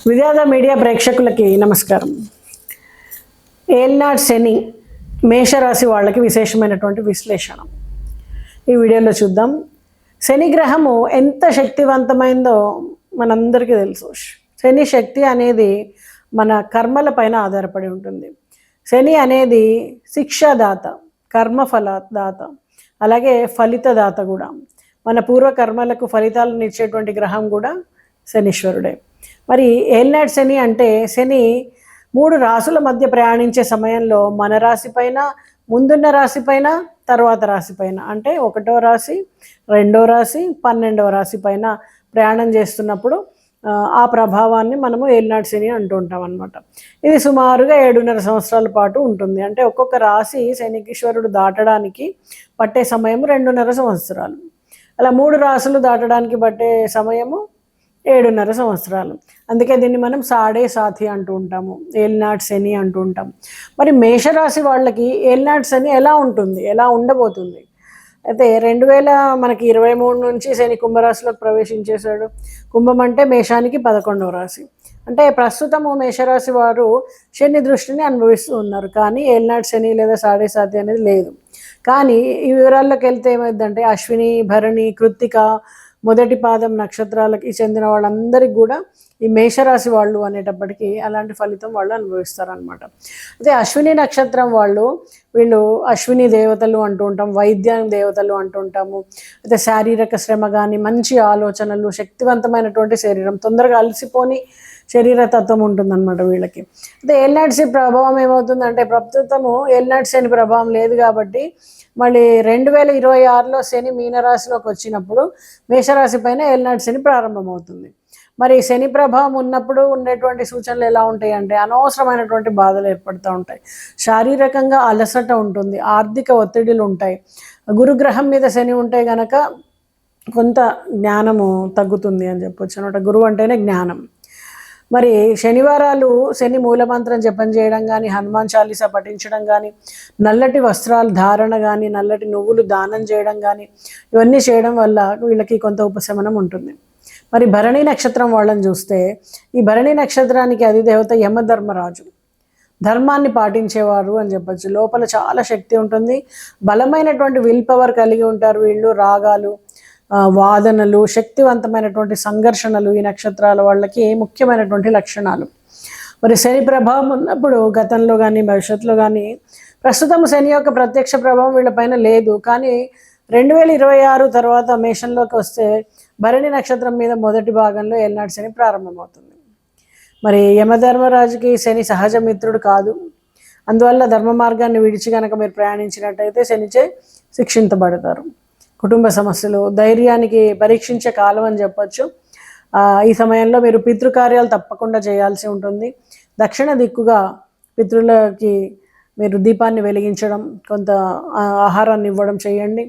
విద్యాధ media ప్రేక్షకులకి నమస్కారం. ఏల్నాడు శని మేషరాశి వాళ్ళకి విశేషమైనటువంటి విశ్లేషణ ఈ వీడియోలో చూద్దాం. శని గ్రహము ఎంత శక్తివంతమైందో మనందరికీ తెలుసు. శని శక్తి అనేది మన కర్మల పైన ఆధారపడి ఉంటుంది. శని అనేది శిక్షాదాత, కర్మఫలదాత, అలాగే ఫలితదాత కూడా. మన పూర్వకర్మలకు ఫలితాలను ఇచ్చేటువంటి గ్రహం కూడా శనీశ్వరుడే. మరి ఏల్నాడు శని అంటే శని 3 రాశుల మధ్య ప్రయాణించే సమయంలో మన రాశి పైన, ముందున్న రాశి పైన, తర్వాత రాశి పైన, అంటే 1వ రాశి, 2వ రాశి, 12వ రాశి పైన ప్రయాణం చేస్తున్నప్పుడు ఆ ప్రభావాన్ని మనము ఏల్నాడు శని అంటూ ఉంటాం అన్నమాట. ఇది సుమారుగా 7.5 సంవత్సరాల పాటు ఉంటుంది. అంటే ఒక్కొక్క రాశి శనీశ్వరుడు దాటడానికి పట్టే సమయం 2.5 సంవత్సరాలు. అలా 3 రాశులు దాటడానికి పట్టే సమయము 7.5 సంవత్సరాలు. అందుకే దీన్ని మనం సాడే సాథి అంటూ ఉంటాము, ఏల్నాడు శని అంటూ ఉంటాం. మరి మేషరాశి వాళ్ళకి ఏల్నాడు శని ఎలా ఉంటుంది, ఎలా ఉండబోతుంది? అయితే 2023 నుంచి శని కుంభరాశిలోకి ప్రవేశించేశాడు. కుంభం అంటే మేషానికి 11వ రాశి. అంటే ప్రస్తుతము మేషరాశి వారు శని దృష్టిని అనుభవిస్తూ ఉన్నారు. కానీ ఏల్నాడు శని లేదా సాడే సాథి అనేది లేదు. కానీ ఈ వివరాల్లోకి వెళ్తే ఏమైందంటే అశ్విని, భరణి, కృత్తిక మొదటి పాదం నక్షత్రాలకి చెందిన వాళ్ళందరికీ కూడా ఈ మేషరాశి వాళ్ళు అనేటప్పటికీ అలాంటి ఫలితం వాళ్ళు అనుభవిస్తారనమాట. అయితే అశ్విని నక్షత్రం వీళ్ళు అశ్విని దేవతలు అంటూ ఉంటాం, వైద్య దేవతలు అంటూ ఉంటాము. అయితే శారీరక శ్రమ కానీ, మంచి ఆలోచనలు, శక్తివంతమైనటువంటి శరీరం, తొందరగా అలసిపోని శరీర తత్వం ఉంటుందన్నమాట వీళ్ళకి. అయితే ఏల్నాడు శని ప్రభావం ఏమవుతుందంటే ప్రస్తుతము ఏల్నాడు శని ప్రభావం లేదు కాబట్టి మళ్ళీ 2026లో శని మీనరాశిలోకి వచ్చినప్పుడు మేషరాశి పైన ఏల్నాడు శని ప్రారంభమవుతుంది. మరి శని ప్రభావం ఉన్నప్పుడు ఉండేటువంటి సూచనలు ఎలా ఉంటాయి అంటే అనవసరమైనటువంటి బాధలు ఏర్పడుతూ ఉంటాయి, శారీరకంగా అలసట ఉంటుంది, ఆర్థిక ఒత్తిడిలు ఉంటాయి. గురుగ్రహం మీద శని ఉంటే గనక కొంత జ్ఞానము తగ్గుతుంది అని చెప్పొచ్చు అనమాట. గురువు అంటేనే జ్ఞానం. మరి శనివారాలు శని మూలమంత్రం జపం చేయడం కానీ, హనుమాన్ చాలీసా పఠించడం కానీ, నల్లటి వస్త్రాలు ధారణ కానీ, నల్లటి నువ్వులు దానం చేయడం కానీ, ఇవన్నీ చేయడం వల్ల వీళ్ళకి కొంత ఉపశమనం ఉంటుంది. మరి భరణి నక్షత్రం వాళ్ళని చూస్తే ఈ భరణి నక్షత్రానికి అధిదేవత యమధర్మరాజు, ధర్మాన్ని పాటించేవారు అని చెప్పచ్చు. లోపల చాలా శక్తి ఉంటుంది, బలమైనటువంటి విల్ పవర్ కలిగి ఉంటారు వీళ్ళు. రాగాలు, వాదనలు, శక్తివంతమైనటువంటి సంఘర్షణలు ఈ నక్షత్రాల వాళ్ళకి ముఖ్యమైనటువంటి లక్షణాలు. మరి శని ప్రభావం ఉన్నప్పుడు గతంలో కానీ భవిష్యత్తులో కానీ, ప్రస్తుతం శని యొక్క ప్రత్యక్ష ప్రభావం వీళ్ళపైన లేదు. కానీ 2026 తర్వాత మేషంలోకి వస్తే భరణి నక్షత్రం మీద మొదటి భాగంలో ఏల్నాడు శని ప్రారంభమవుతుంది. మరి యమధర్మరాజుకి శని సహజ మిత్రుడు కాదు. అందువల్ల ధర్మ మార్గాన్ని విడిచి కనుక మీరు ప్రయాణించినట్టయితే శనిచే శిక్షించబడతారు. కుటుంబ సమస్యలు, ధైర్యానికి పరీక్షించే కాలం అని చెప్పచ్చు. ఈ సమయంలో మీరు పితృకార్యాలు తప్పకుండా చేయాల్సి ఉంటుంది. దక్షిణ దిక్కుగా పితృలకి మీరు దీపాన్ని వెలిగించడం, కొంత ఆహారాన్ని ఇవ్వడం చేయండి.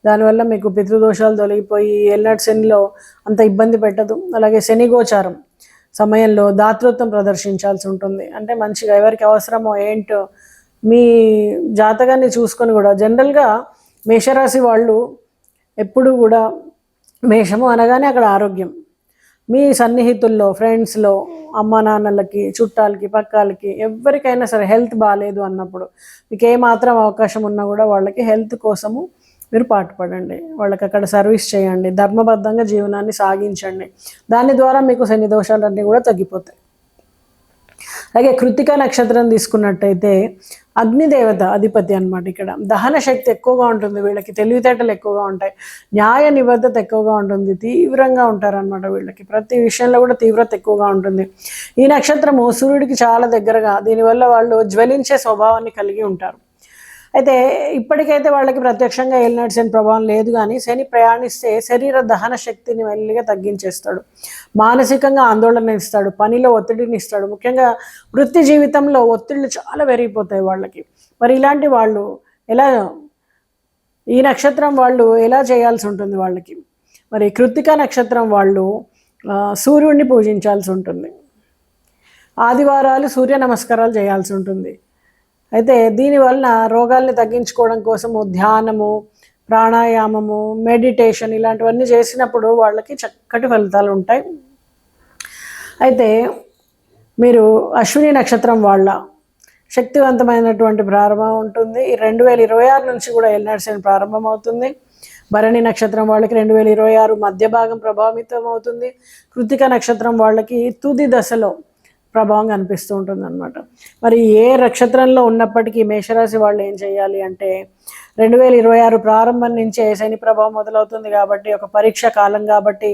దానివల్ల మీకు పితృదోషాలు తొలగిపోయి ఏల్నాడు శనిలో అంత ఇబ్బంది పెట్టదు. అలాగే శని గోచారం సమయంలో దాతృత్వం ప్రదర్శించాల్సి ఉంటుంది. అంటే మంచిగా ఎవరికి అవసరమో ఏంటో మీ జాతకాన్ని చూసుకొని కూడా, జనరల్గా మేషరాశి వాళ్ళు ఎప్పుడు కూడా, మేషము అనగానే అక్కడ ఆరోగ్యం, మీ సన్నిహితుల్లో, ఫ్రెండ్స్లో, అమ్మ నాన్నలకి, చుట్టాలకి, పక్కాలకి ఎవరికైనా సరే హెల్త్ బాగాలేదు అన్నప్పుడు మీకు ఏమాత్రం అవకాశం ఉన్నా కూడా వాళ్ళకి హెల్త్ కోసము మీరు పాటుపడండి, వాళ్ళకి అక్కడ సర్వీస్ చేయండి, ధర్మబద్ధంగా జీవనాన్ని సాగించండి. దాని ద్వారా మీకు శని దోషాలన్నీ కూడా తగ్గిపోతాయి. అలాగే కృత్తిక నక్షత్రం తీసుకున్నట్టయితే అగ్నిదేవత అధిపతి అనమాట. ఇక్కడ దహన శక్తి ఎక్కువగా ఉంటుంది వీళ్ళకి, తెలివితేటలు ఎక్కువగా ఉంటాయి, న్యాయ నిబద్ధత ఎక్కువగా ఉంటుంది, తీవ్రంగా ఉంటారనమాట. వీళ్ళకి ప్రతి విషయంలో కూడా తీవ్రత ఎక్కువగా ఉంటుంది. ఈ నక్షత్రము సూర్యుడికి చాలా దగ్గరగా, దీనివల్ల వాళ్ళు జ్వలించే స్వభావాన్ని కలిగి ఉంటారు. అయితే ఇప్పటికైతే వాళ్ళకి ప్రత్యక్షంగా ఏల్నాడు శని ప్రభావం లేదు. కానీ శని ప్రయాణిస్తే శరీర దహన శక్తిని మెల్లిగా తగ్గించేస్తాడు, మానసికంగా ఆందోళన ఇస్తాడు, పనిలో ఒత్తిడిని ఇస్తాడు. ముఖ్యంగా వృత్తి జీవితంలో ఒత్తిళ్ళు చాలా పెరిగిపోతాయి వాళ్ళకి. మరి ఇలాంటి వాళ్ళు ఎలా, ఈ నక్షత్రం వాళ్ళు ఎలా చేయాల్సి ఉంటుంది వాళ్ళకి? మరి కృత్తిక నక్షత్రం వాళ్ళు సూర్యుడిని పూజించాల్సి ఉంటుంది, ఆదివారాలు సూర్య నమస్కారాలు చేయాల్సి ఉంటుంది. అయితే దీనివలన రోగాల్ని తగ్గించుకోవడం కోసము ధ్యానము, ప్రాణాయామము, మెడిటేషన్ ఇలాంటివన్నీ చేసినప్పుడు వాళ్ళకి చక్కటి ఫలితాలు ఉంటాయి. అయితే మీరు అశ్విని నక్షత్రం వాళ్ళ శక్తివంతమైనటువంటి ప్రారంభం ఉంటుంది. 2026 నుంచి కూడా ఏలినాటి శని ప్రారంభం అవుతుంది. భరణి నక్షత్రం వాళ్ళకి 2026 మధ్య భాగం ప్రభావితం అవుతుంది. కృతిక నక్షత్రం వాళ్ళకి తుది దశలో ప్రభావం కనిపిస్తూ ఉంటుంది అనమాట. మరి ఏ నక్షత్రంలో ఉన్నప్పటికీ మేషరాశి వాళ్ళు ఏం చేయాలి అంటే 2026 ప్రారంభం నుంచే శని ప్రభావం మొదలవుతుంది కాబట్టి, ఒక పరీక్ష కాలం కాబట్టి,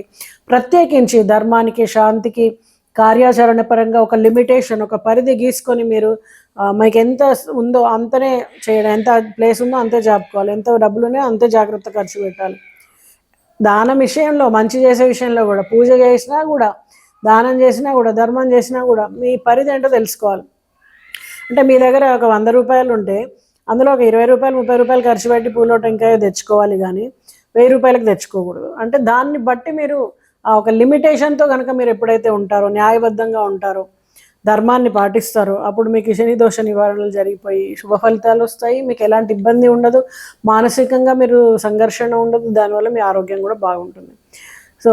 ప్రత్యేకించి ధర్మానికి, శాంతికి, కార్యాచరణ పరంగా ఒక లిమిటేషన్, ఒక పరిధి గీసుకొని మీరు మీకు ఎంత ఉందో అంతనే చేయడం, ఎంత ప్లేస్ ఉందో అంతే జాపుకోవాలి, ఎంత డబ్బులునే అంతే జాగ్రత్త ఖర్చు పెట్టాలి. దానం విషయంలో, మంచి చేసే విషయంలో కూడా, పూజ చేసినా కూడా, దానం చేసినా కూడా, ధర్మం చేసినా కూడా మీ పరిధి ఏంటో తెలుసుకోవాలి. అంటే మీ దగ్గర ఒక 100 రూపాయలు ఉంటే అందులో ఒక 20 రూపాయలు, 30 రూపాయలు ఖర్చు పెట్టి పూలో టెంకాయ తెచ్చుకోవాలి, కానీ 1000 రూపాయలకు తెచ్చుకోకూడదు. అంటే దాన్ని బట్టి మీరు ఒక లిమిటేషన్తో కనుక మీరు ఎప్పుడైతే ఉంటారో, న్యాయబద్ధంగా ఉంటారో, ధర్మాన్ని పాటిస్తారో, అప్పుడు మీకు శని దోష నివారణలు జరిగిపోయి శుభ ఫలితాలు వస్తాయి. మీకు ఎలాంటి ఇబ్బంది ఉండదు, మానసికంగా మీరు సంఘర్షణ ఉండదు, దానివల్ల మీ ఆరోగ్యం కూడా బాగుంటుంది. సో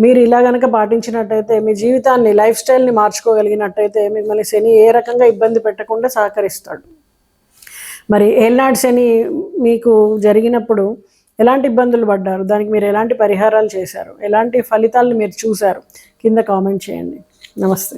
మీరు ఇలా కనుక పాటించినట్టయితే మీ జీవితాన్ని, లైఫ్ స్టైల్ని మార్చుకోగలిగినట్టయితే మిమ్మల్ని శని ఏ రకంగా ఇబ్బంది పెట్టకుండా సహకరిస్తాడు. మరి ఏలినాటి శని మీకు జరిగినప్పుడు ఎలాంటి ఇబ్బందులు పడ్డారు, దానికి మీరు ఎలాంటి పరిహారాలు చేశారు, ఎలాంటి ఫలితాలను మీరు చూశారు, కింద కామెంట్ చేయండి. నమస్తే.